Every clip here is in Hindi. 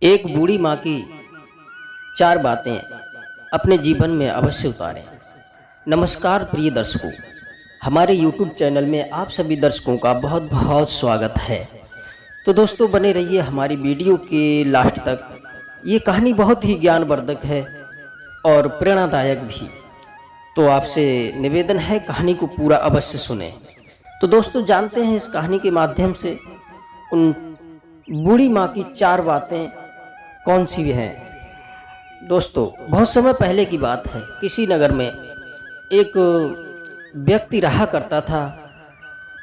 एक बूढ़ी माँ की 4 बातें अपने जीवन में अवश्य उतारें। नमस्कार प्रिय दर्शकों, हमारे YouTube चैनल में आप सभी दर्शकों का बहुत बहुत स्वागत है। तो दोस्तों, बने रहिए हमारी वीडियो के लास्ट तक। ये कहानी बहुत ही ज्ञानवर्धक है और प्रेरणादायक भी। तो आपसे निवेदन है, कहानी को पूरा अवश्य सुने। तो दोस्तों, जानते हैं इस कहानी के माध्यम से उन बूढ़ी माँ की 4 बातें कौन सी हैं। दोस्तों, बहुत समय पहले की बात है। किसी नगर में एक व्यक्ति रहा करता था।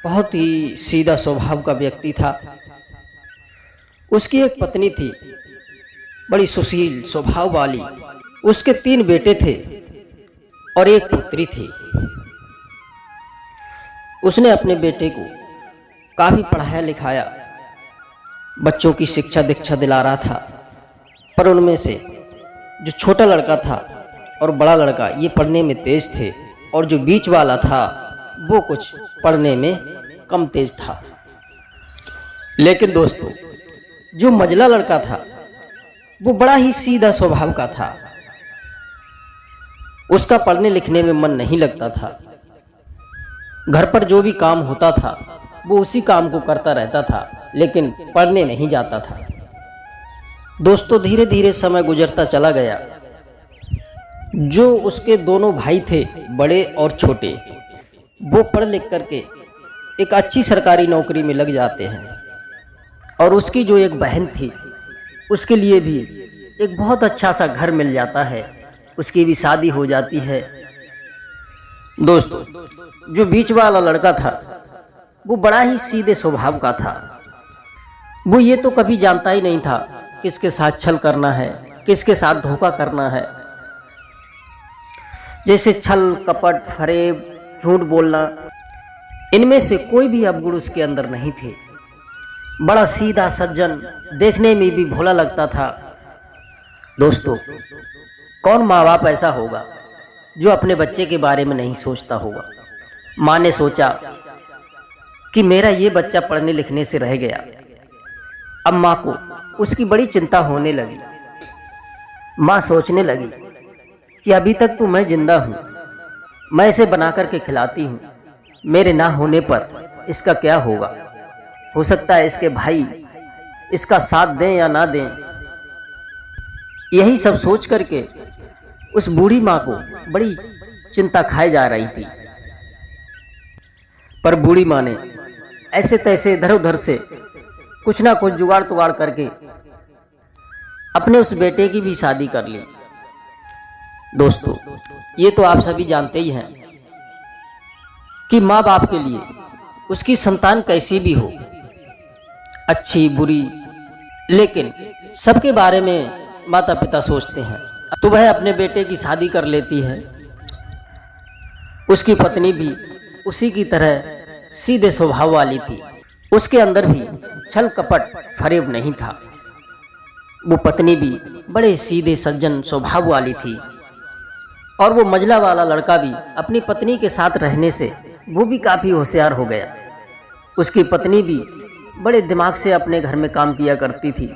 बहुत ही सीधा स्वभाव का व्यक्ति था। उसकी एक पत्नी थी, बड़ी सुशील स्वभाव वाली। उसके 3 बेटे थे और एक पुत्री थी। उसने अपने बेटे को काफ़ी पढ़ाया लिखाया, बच्चों की शिक्षा दीक्षा दिला रहा था। पर उनमें से जो छोटा लड़का था और बड़ा लड़का, ये पढ़ने में तेज थे, और जो बीच वाला था वो कुछ पढ़ने में कम तेज था। लेकिन दोस्तों, जो मझला लड़का था वो बड़ा ही सीधा स्वभाव का था। उसका पढ़ने लिखने में मन नहीं लगता था। घर पर जो भी काम होता था वो उसी काम को करता रहता था, लेकिन पढ़ने नहीं जाता था। दोस्तों, धीरे धीरे समय गुजरता चला गया। जो उसके दोनों भाई थे, बड़े और छोटे, वो पढ़ लिख करके एक अच्छी सरकारी नौकरी में लग जाते हैं। और उसकी जो एक बहन थी, उसके लिए भी एक बहुत अच्छा सा घर मिल जाता है। उसकी भी शादी हो जाती है। दोस्तों, जो बीच वाला लड़का था वो बड़ा ही सीधे स्वभाव का था। वो ये तो कभी जानता ही नहीं था किसके साथ छल करना है, किसके साथ धोखा करना है। जैसे छल, कपट, फरेब, झूठ बोलना, इनमें से कोई भी अवगुण उसके अंदर नहीं थे। बड़ा सीधा सज्जन, देखने में भी भोला लगता था। दोस्तों, कौन माँ बाप ऐसा होगा जो अपने बच्चे के बारे में नहीं सोचता होगा। माँ ने सोचा कि मेरा ये बच्चा पढ़ने लिखने से रह गया। अब माँ को उसकी बड़ी चिंता होने लगी। माँ सोचने लगी कि अभी तक तो मैं जिंदा हूँ, मैं इसे बना करके खिलाती हूँ। मेरे ना होने पर इसका क्या होगा। हो सकता है इसके भाई इसका साथ दें या ना दें। यही सब सोच करके उस बूढ़ी माँ को बड़ी चिंता खाए जा रही थी। पर बूढ़ी माँ ने ऐसे तैसे इधर उधर से कुछ ना कुछ जुगाड़ तुगाड़ करके अपने उस बेटे की भी शादी कर ली। दोस्तों, ये तो आप सभी जानते ही हैं कि माँ बाप के लिए उसकी संतान कैसी भी हो, अच्छी बुरी, लेकिन सबके बारे में माता पिता सोचते हैं। तो वह अपने बेटे की शादी कर लेती है। उसकी पत्नी भी उसी की तरह सीधे स्वभाव वाली थी। उसके अंदर भी छल कपट फरेब नहीं था। वो पत्नी भी बड़े सीधे सज्जन स्वभाव वाली थी। और वो मझला वाला लड़का भी अपनी पत्नी के साथ रहने से वो भी काफ़ी होशियार हो गया। उसकी पत्नी भी बड़े दिमाग से अपने घर में काम किया करती थी,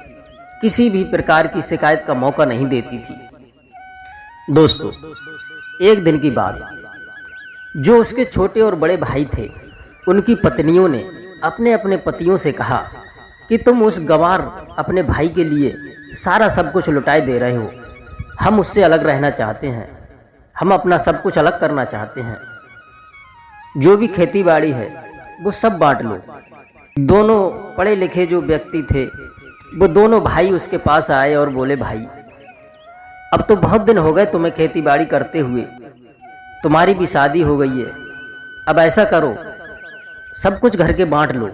किसी भी प्रकार की शिकायत का मौका नहीं देती थी। दोस्तों, एक दिन की बात, जो उसके छोटे और बड़े भाई थे, उनकी पत्नियों ने अपने अपने पतियों से कहा कि तुम उस गंवार अपने भाई के लिए सारा सब कुछ लुटाए दे रहे हो। हम उससे अलग रहना चाहते हैं, हम अपना सब कुछ अलग करना चाहते हैं। जो भी खेती बाड़ी है वो सब बांट लो। दोनों पढ़े लिखे जो व्यक्ति थे, वो दोनों भाई उसके पास आए और बोले, भाई अब तो बहुत दिन हो गए तुम्हें खेती बाड़ी करते हुए, तुम्हारी भी शादी हो गई है। अब ऐसा करो, सब कुछ घर के बांट लो।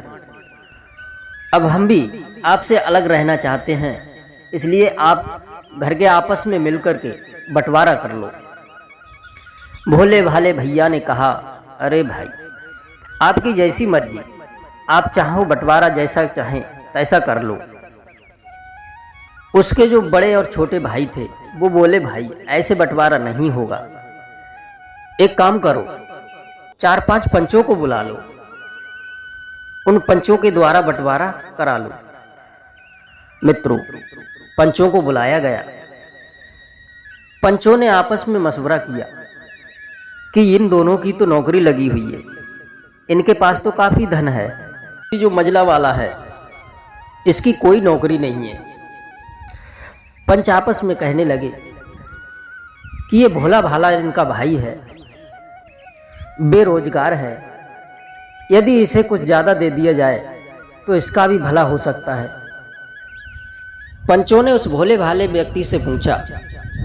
अब हम भी आपसे अलग रहना चाहते हैं, इसलिए आप घर के आपस में मिलकर के बंटवारा कर लो। भोले भाले भैया ने कहा, अरे भाई, आपकी जैसी मर्जी, आप चाहो बंटवारा जैसा चाहें तैसा कर लो। उसके जो बड़े और छोटे भाई थे वो बोले, भाई ऐसे बंटवारा नहीं होगा। एक काम करो, 4-5 पंचों को बुला लो, उन पंचों के द्वारा बंटवारा करा लो। मित्रों, पंचों को बुलाया गया। पंचों ने आपस में मशवरा किया कि इन दोनों की तो नौकरी लगी हुई है, इनके पास तो काफ़ी धन है, जो मजला वाला है इसकी कोई नौकरी नहीं है। पंच आपस में कहने लगे कि ये भोला भाला इनका भाई है, बेरोजगार है, यदि इसे कुछ ज़्यादा दे दिया जाए तो इसका भी भला हो सकता है। पंचों ने उस भोले भाले व्यक्ति से पूछा,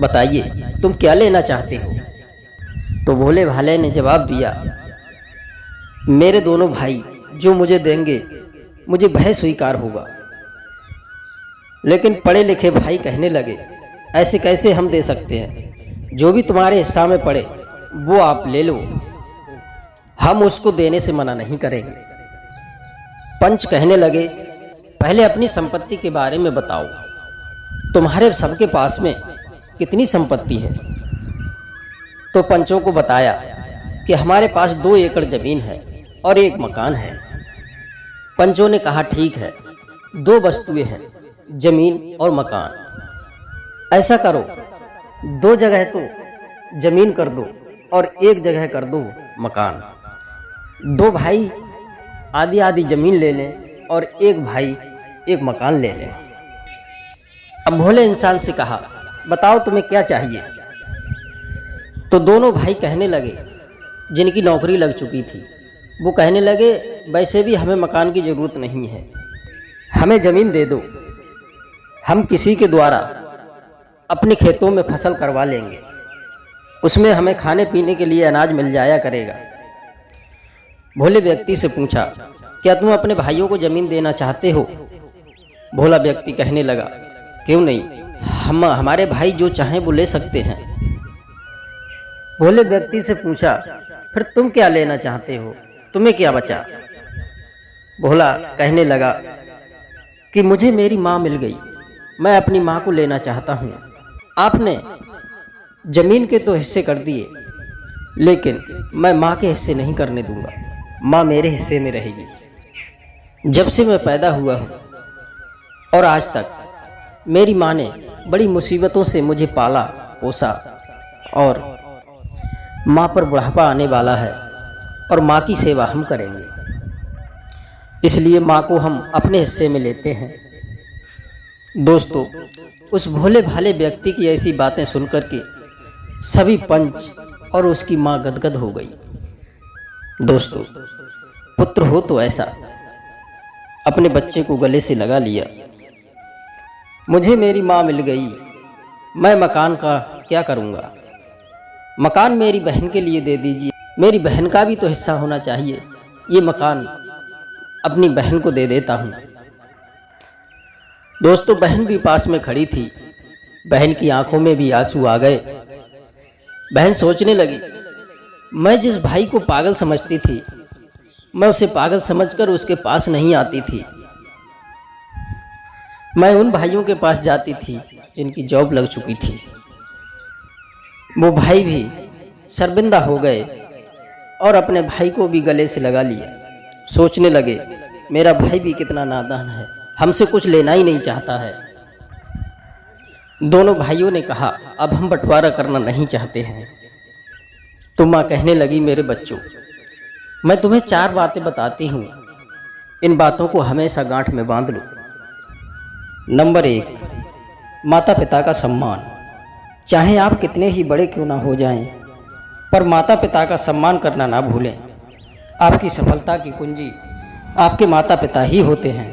बताइए तुम क्या लेना चाहते हो? तो भोले भाले ने जवाब दिया, मेरे दोनों भाई जो मुझे देंगे मुझे भय स्वीकार होगा। लेकिन पढ़े लिखे भाई कहने लगे, ऐसे कैसे हम दे सकते हैं, जो भी तुम्हारे हिस्सा में पड़े वो आप ले लो, हम उसको देने से मना नहीं करेंगे। पंच कहने लगे, पहले अपनी संपत्ति के बारे में बताओ, तुम्हारे सबके पास में कितनी संपत्ति है? तो पंचों को बताया कि हमारे पास 2 एकड़ जमीन है और 1 मकान है। पंचों ने कहा, ठीक है, 2 वस्तुएं हैं, जमीन और मकान। ऐसा करो, 2 जगह तो जमीन कर दो और 1 जगह कर दो मकान। 2 भाई आधी आधी जमीन ले लें और 1 भाई 1 मकान ले लें। अब भोले इंसान से कहा, बताओ तुम्हें क्या चाहिए? तो दोनों भाई कहने लगे, जिनकी नौकरी लग चुकी थी, वो कहने लगे, वैसे भी हमें मकान की ज़रूरत नहीं है, हमें ज़मीन दे दो, हम किसी के द्वारा अपने खेतों में फसल करवा लेंगे, उसमें हमें खाने पीने के लिए अनाज मिल जाया करेगा। भोले व्यक्ति से पूछा, क्या तुम अपने भाइयों को ज़मीन देना चाहते हो? भोला व्यक्ति कहने लगा, क्यों नहीं, हमारे भाई जो चाहें वो ले सकते हैं। भोले व्यक्ति से पूछा, फिर तुम क्या लेना चाहते हो, तुम्हें क्या बचा? भोला कहने लगा कि मुझे मेरी माँ मिल गई, मैं अपनी माँ को लेना चाहता हूँ। आपने जमीन के तो हिस्से कर दिए, लेकिन मैं माँ के हिस्से नहीं करने दूंगा, माँ मेरे हिस्से में रहेगी। जब से मैं पैदा हुआ हूँ और आज तक मेरी माँ ने बड़ी मुसीबतों से मुझे पाला पोसा, और माँ पर बुढ़ापा आने वाला है और माँ की सेवा हम करेंगे, इसलिए माँ को हम अपने हिस्से में लेते हैं। दोस्तों, उस भोले भाले व्यक्ति की ऐसी बातें सुनकर के सभी पंच और उसकी माँ गदगद हो गई। दोस्तों, पुत्र हो तो ऐसा अपने बच्चे को गले से लगा लिया, मुझे मेरी माँ मिल गई, मैं मकान का क्या करूँगा, मकान मेरी बहन के लिए दे दीजिए, मेरी बहन का भी तो हिस्सा होना चाहिए, ये मकान अपनी बहन को दे देता हूँ। दोस्तों, बहन भी पास में खड़ी थी, बहन की आंखों में भी आंसू आ गए। बहन सोचने लगी, मैं जिस भाई को पागल समझती थी, मैं उसे पागल समझकर उसके पास नहीं आती थी, मैं उन भाइयों के पास जाती थी जिनकी जॉब लग चुकी थी। वो भाई भी शर्मिंदा हो गए और अपने भाई को भी गले से लगा लिया। सोचने लगे, मेरा भाई भी कितना नादान है, हमसे कुछ लेना ही नहीं चाहता है। दोनों भाइयों ने कहा, अब हम बंटवारा करना नहीं चाहते हैं। तो माँ कहने लगी, मेरे बच्चों, मैं तुम्हें 4 बातें बताती हूँ, इन बातों को हमेशा गांठ में बांध लो। नंबर 1, माता पिता का सम्मान। चाहे आप कितने ही बड़े क्यों ना हो जाएं, पर माता पिता का सम्मान करना ना भूलें। आपकी सफलता की कुंजी आपके माता पिता ही होते हैं,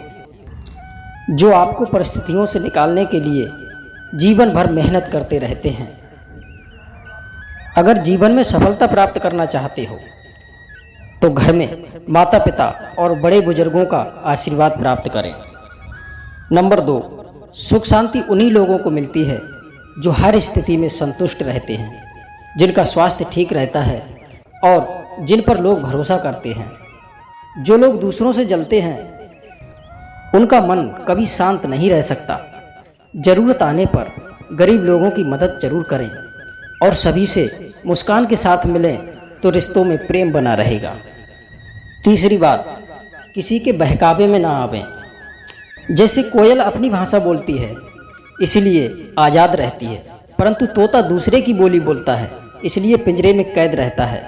जो आपको परिस्थितियों से निकालने के लिए जीवन भर मेहनत करते रहते हैं। अगर जीवन में सफलता प्राप्त करना चाहते हो तो घर में माता पिता और बड़े बुजुर्गों का आशीर्वाद प्राप्त करें। नंबर 2, सुख शांति उन्हीं लोगों को मिलती है जो हर स्थिति में संतुष्ट रहते हैं, जिनका स्वास्थ्य ठीक रहता है और जिन पर लोग भरोसा करते हैं। जो लोग दूसरों से जलते हैं उनका मन कभी शांत नहीं रह सकता। जरूरत आने पर गरीब लोगों की मदद जरूर करें और सभी से मुस्कान के साथ मिलें तो रिश्तों में प्रेम बना रहेगा। तीसरी बात, किसी के बहकावे में ना आवें। जैसे कोयल अपनी भाषा बोलती है, इसलिए आज़ाद रहती है, परंतु तोता दूसरे की बोली बोलता है, इसलिए पिंजरे में कैद रहता है।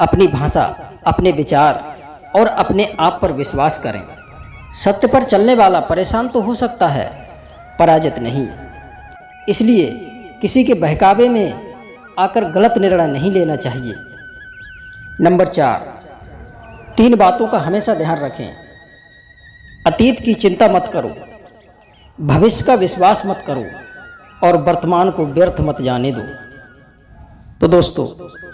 अपनी भाषा, अपने विचार और अपने आप पर विश्वास करें। सत्य पर चलने वाला परेशान तो हो सकता है, पराजित नहीं। इसलिए किसी के बहकावे में आकर गलत निर्णय नहीं लेना चाहिए। नंबर 4, 3 बातों का हमेशा ध्यान रखें। अतीत की चिंता मत करो, भविष्य का विश्वास मत करो और वर्तमान को व्यर्थ मत जाने दो। तो दोस्तों,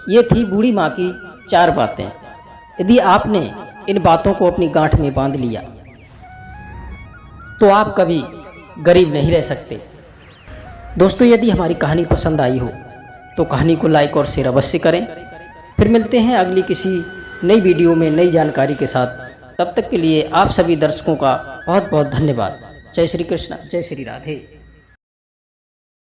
ये थी बूढ़ी माँ की 4 बातें। यदि आपने इन बातों को अपनी गांठ में बांध लिया तो आप कभी गरीब नहीं रह सकते। दोस्तों, यदि हमारी कहानी पसंद आई हो तो कहानी को लाइक और शेयर अवश्य करें। फिर मिलते हैं अगली किसी नई वीडियो में नई जानकारी के साथ। तब तक के लिए आप सभी दर्शकों का बहुत बहुत धन्यवाद। जय श्री कृष्ण, जय श्री राधे।